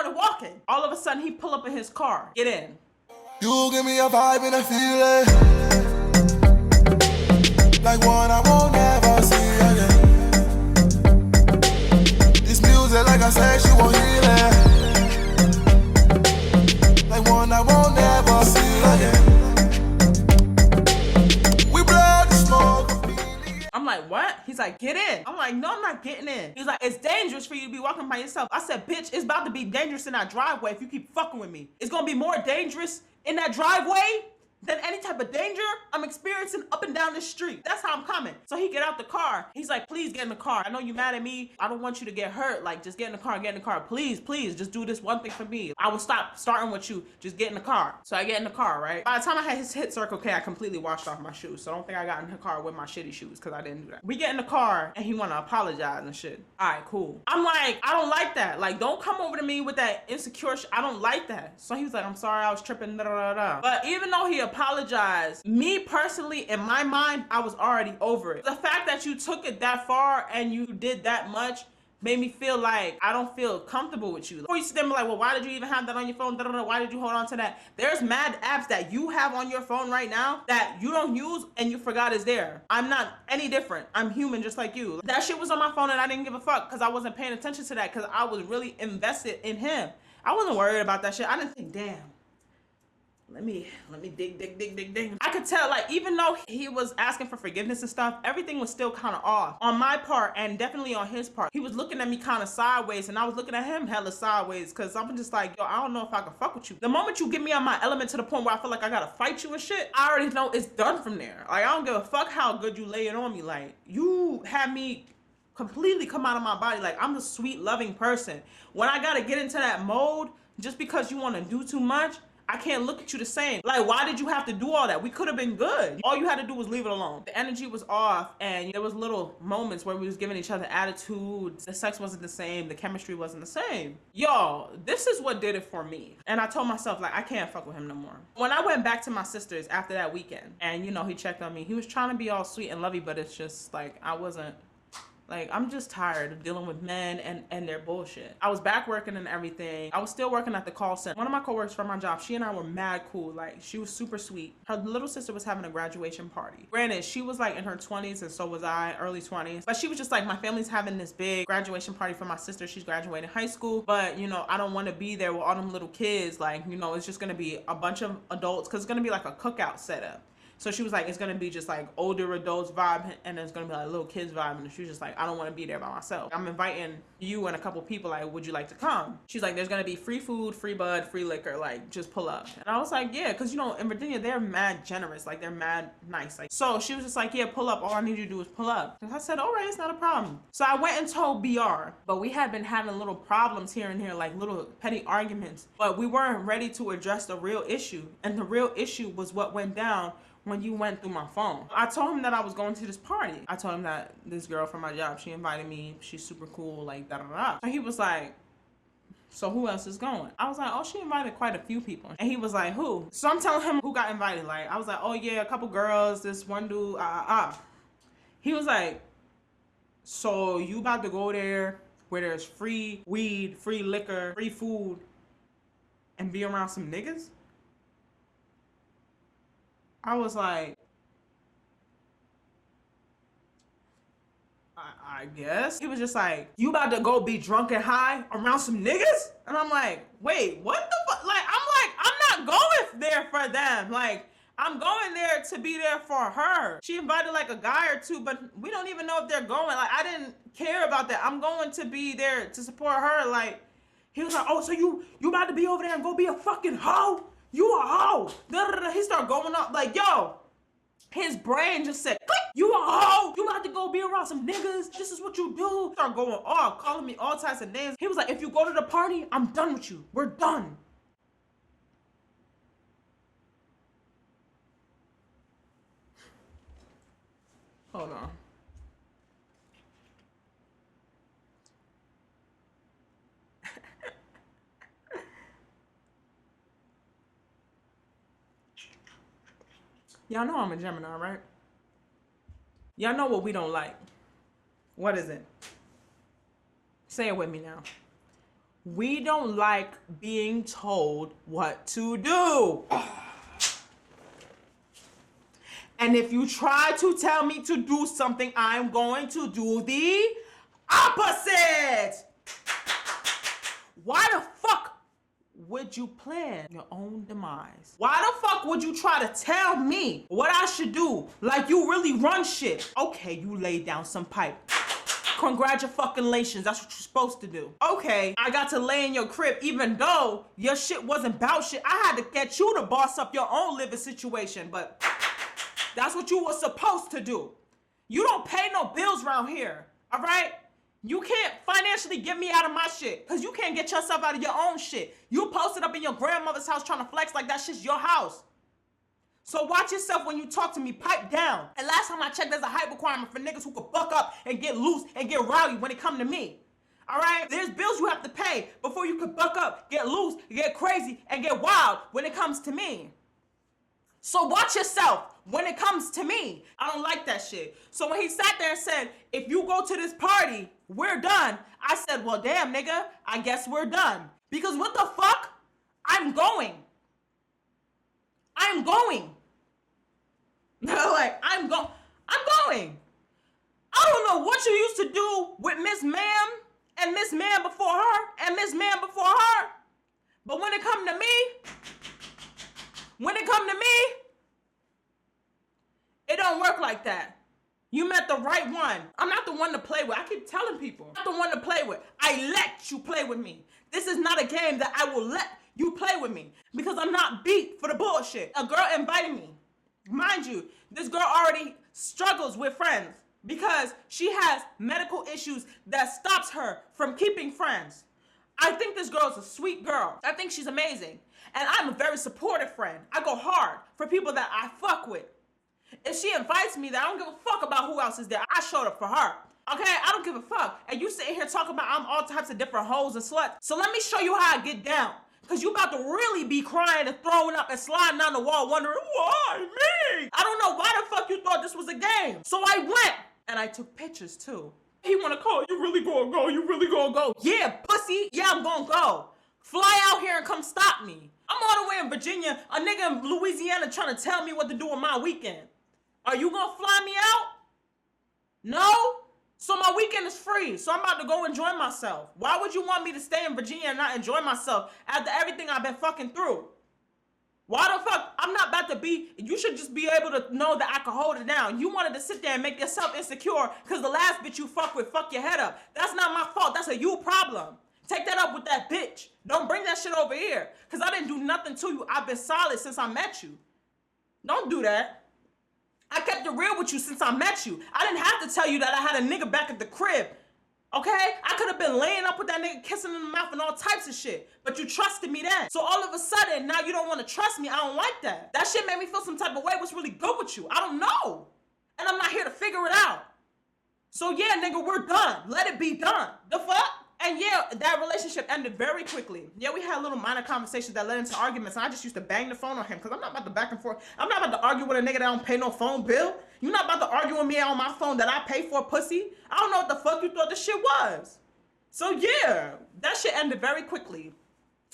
started walking. All of a sudden, he pull up in his car. Get in. You give me a vibe and a feeling like one I won't ever see again. This music, like I said, she won't heal it. Like one I won't ever see again. We blow the smoke. I'm like, what? He's like, get in. I'm like, no, I'm not getting in. He's like, it's dangerous for you to be walking by yourself. I said, bitch, it's about to be dangerous in that driveway if you keep fucking with me. It's gonna be more dangerous in that driveway than any type of danger I'm experiencing up and down the street. That's how I'm coming. So he get out the car. He's like, please get in the car. I know you mad at me. I don't want you to get hurt. Like, just get in the car, get in the car. Please, please, just do this one thing for me. I will stop starting with you. Just get in the car. So I get in the car, right? By the time I had his hit circle K, I completely washed off my shoes. So I don't think I got in the car with my shitty shoes because I didn't do that. We get in the car and he want to apologize and shit. All right, cool. I'm like, I don't like that. Like, don't come over to me with that insecure shit. I don't like that. So he was like, I'm sorry, I was tripping, da da da. But even though he apologized, me personally, in my mind, I was already over it. The fact that you took it that far and you did that much made me feel like I don't feel comfortable with you. Before you sit there and be like, well, why did you even have that on your phone? Why did you hold on to that? There's mad apps that you have on your phone right now that you don't use and you forgot is there. I'm not any different. I'm human just like you. That shit was on my phone and I didn't give a fuck because I wasn't paying attention to that because I was really invested in him. I wasn't worried about that shit. I didn't think, damn. Let me dig. I could tell, like, even though he was asking for forgiveness and stuff, everything was still kind of off on my part and definitely on his part. He was looking at me kind of sideways and I was looking at him hella sideways because I'm just like, yo, I don't know if I can fuck with you. The moment you get me on my element to the point where I feel like I gotta fight you and shit, I already know it's done from there. Like, I don't give a fuck how good you lay it on me. Like, you had me completely come out of my body. Like, I'm the sweet, loving person. When I gotta get into that mode, just because you want to do too much, I can't look at you the same. Like, why did you have to do all that? We could have been good. All you had to do was leave it alone. The energy was off and there was little moments where we was giving each other attitudes. The sex wasn't the same. The chemistry wasn't the same. Yo, this is what did it for me. And I told myself, like, I can't fuck with him no more. When I went back to my sister's after that weekend and, you know, he checked on me, he was trying to be all sweet and lovey, but it's just like, I wasn't. Like, I'm just tired of dealing with men and their bullshit. I was back working and everything. I was still working at the call center. One of my coworkers from my job, she and I were mad cool. Like, she was super sweet. Her little sister was having a graduation party. Granted, she was like in her 20s and so was I, early 20s. But she was just like, my family's having this big graduation party for my sister. She's graduating high school. But, you know, I don't want to be there with all them little kids. Like, you know, it's just going to be a bunch of adults because it's going to be like a cookout setup. So she was like, it's gonna be just like older adults vibe and it's gonna be like little kids vibe. And she was just like, I don't wanna be there by myself. I'm inviting you and a couple people, like, would you like to come? She's like, there's gonna be free food, free bud, free liquor, like, just pull up. And I was like, yeah, cause you know, in Virginia, they're mad generous, like they're mad nice. Like, so she was just like, yeah, pull up. All I need you to do is pull up. And I said, all right, it's not a problem. So I went and told BR, but we had been having little problems here and here, like little petty arguments, but we weren't ready to address the real issue. And the real issue was what went down when you went through my phone. I told him that I was going to this party. I told him that this girl from my job, she invited me. She's super cool, like da da da. So he was like, so who else is going? I was like, oh, she invited quite a few people. And he was like, who? So I'm telling him who got invited. Like, I was like, oh yeah, a couple girls, this one dude, He was like, so you about to go there where there's free weed, free liquor, free food, and be around some niggas? I was like, I guess. He was just like, you about to go be drunk and high around some niggas? And I'm like, wait, what the fuck? Like, I'm not going there for them. Like, I'm going there to be there for her. She invited like a guy or two, but we don't even know if they're going. Like, I didn't care about that. I'm going to be there to support her. Like, he was like, oh, so you about to be over there and go be a fucking hoe? You a hoe. Da, da, da. He started going up like, yo, his brain just said, click. You a hoe. You about to go be around some niggas. This is what you do. Start going off, calling me all types of names. He was like, if you go to the party, I'm done with you. We're done. Hold on. Y'all know I'm a Gemini, right? Y'all know what we don't like. What is it? Say it with me now. We don't like being told what to do. And if you try to tell me to do something, I'm going to do the opposite. Why the fuck would you plan your own demise? Why the fuck would you try to tell me what I should do like you really run shit? Okay, you laid down some pipe. Congratulations, that's what you're supposed to do. Okay, I got to lay in your crib even though your shit wasn't about shit. I had to get you to boss up your own living situation, but that's what you were supposed to do. You don't pay no bills around here, all right? You can't financially get me out of my shit because you can't get yourself out of your own shit. You posted up in your grandmother's house trying to flex like that shit's your house. So watch yourself when you talk to me, pipe down. And last time I checked, there's a height requirement for niggas who could buck up and get loose and get rowdy when it come to me. All right? There's bills you have to pay before you could buck up, get loose, get crazy, and get wild when it comes to me. So watch yourself when it comes to me. I don't like that shit. So when he sat there and said, if you go to this party, we're done. I said, well, damn, nigga, I guess we're done. Because what the fuck? I'm going. I'm going. Like, I'm going. I don't know what you used to do with Miss Ma'am and Miss Man before her and Miss Man before her. But when it come to me, it don't work like that. You met the right one. I'm not the one to play with. I keep telling people, I'm not the one to play with. I let you play with me. This is not a game that I will let you play with me because I'm not beat for the bullshit. A girl invited me. Mind you, this girl already struggles with friends because she has medical issues that stops her from keeping friends. I think this girl's a sweet girl. I think she's amazing. And I'm a very supportive friend. I go hard for people that I fuck with. If she invites me, that I don't give a fuck about who else is there. I showed up for her. Okay? I don't give a fuck. And you sitting here talking about I'm all types of different hoes and sluts. So let me show you how I get down. Because you about to really be crying and throwing up and sliding down the wall wondering, why me? I don't know why the fuck you thought this was a game. So I went and I took pictures too. He want to call, you really gonna go? You really gonna go? Yeah, pussy. Yeah, I'm gonna go. Fly out here and come stop me. I'm all the way in Virginia, a nigga in Louisiana trying to tell me what to do on my weekend. Are you gonna fly me out? No? So my weekend is free, so I'm about to go enjoy myself. Why would you want me to stay in Virginia and not enjoy myself after everything I've been fucking through? Why the fuck? I'm not about to be, you should just be able to know that I can hold it down. You wanted to sit there and make yourself insecure because the last bitch you fuck with fuck your head up. That's not my fault, that's a you problem. Take that up with that bitch. Don't bring that shit over here because I didn't do nothing to you. I've been solid since I met you. Don't do that. I kept it real with you since I met you. I didn't have to tell you that I had a nigga back at the crib. Okay? I could have been laying up with that nigga, kissing in the mouth and all types of shit. But you trusted me then. So all of a sudden, now you don't want to trust me. I don't like that. That shit made me feel some type of way. What's really good with you? I don't know. And I'm not here to figure it out. So yeah, nigga, we're done. Let it be done. The fuck? And yeah, that relationship ended very quickly. Yeah, we had little minor conversations that led into arguments, and I just used to bang the phone on him because I'm not about to back and forth. I'm not about to argue with a nigga that don't pay no phone bill. You're not about to argue with me on my phone that I pay for, pussy. I don't know what the fuck you thought this shit was. So yeah, that shit ended very quickly.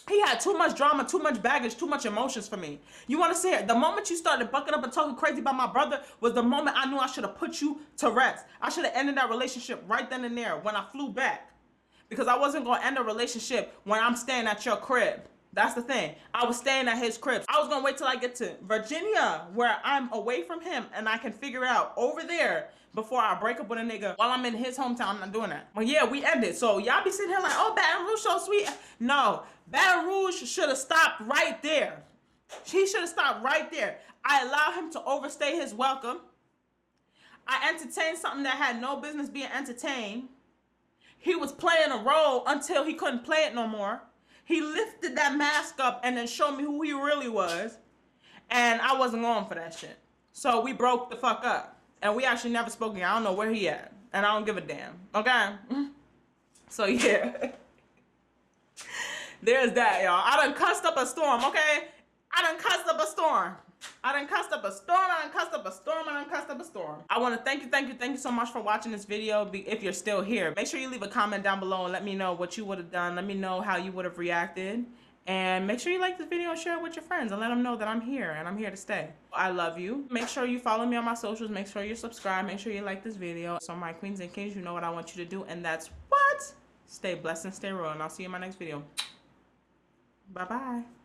He had too much drama, too much baggage, too much emotions for me. You want to say it? The moment you started bucking up and talking crazy about my brother was the moment I knew I should have put you to rest. I should have ended that relationship right then and there when I flew back. Because I wasn't going to end a relationship when I'm staying at your crib. That's the thing. I was staying at his crib. I was going to wait till I get to Virginia where I'm away from him and I can figure out over there before I break up with a nigga while I'm in his hometown. I'm not doing that. But yeah, we ended. So y'all be sitting here like, oh, Baton Rouge so sweet. No, Baton Rouge should have stopped right there. He should have stopped right there. I allowed him to overstay his welcome. I entertained something that had no business being entertained. He was playing a role until he couldn't play it no more. He lifted that mask up and then showed me who he really was. And I wasn't going for that shit. So we broke the fuck up. And we actually never spoke again. I don't know where he at. And I don't give a damn. Okay? So yeah. There's that, y'all. I done cussed up a storm, okay? I done cussed up a storm. I done cussed up a storm. I done cussed up a storm. I done cussed up a storm. I want to thank you so much for watching this video. If you're still here, make sure you leave a comment down below and let me know what you would have done. Let me know how you would have reacted. And make sure you like this video and share it with your friends and let them know that I'm here and I'm here to stay. I love you. Make sure you follow me on my socials. Make sure you subscribe. Make sure you like this video. So my queens and kings, you know what I want you to do. And that's what? Stay blessed and stay real. And I'll see you in my next video. Bye-bye.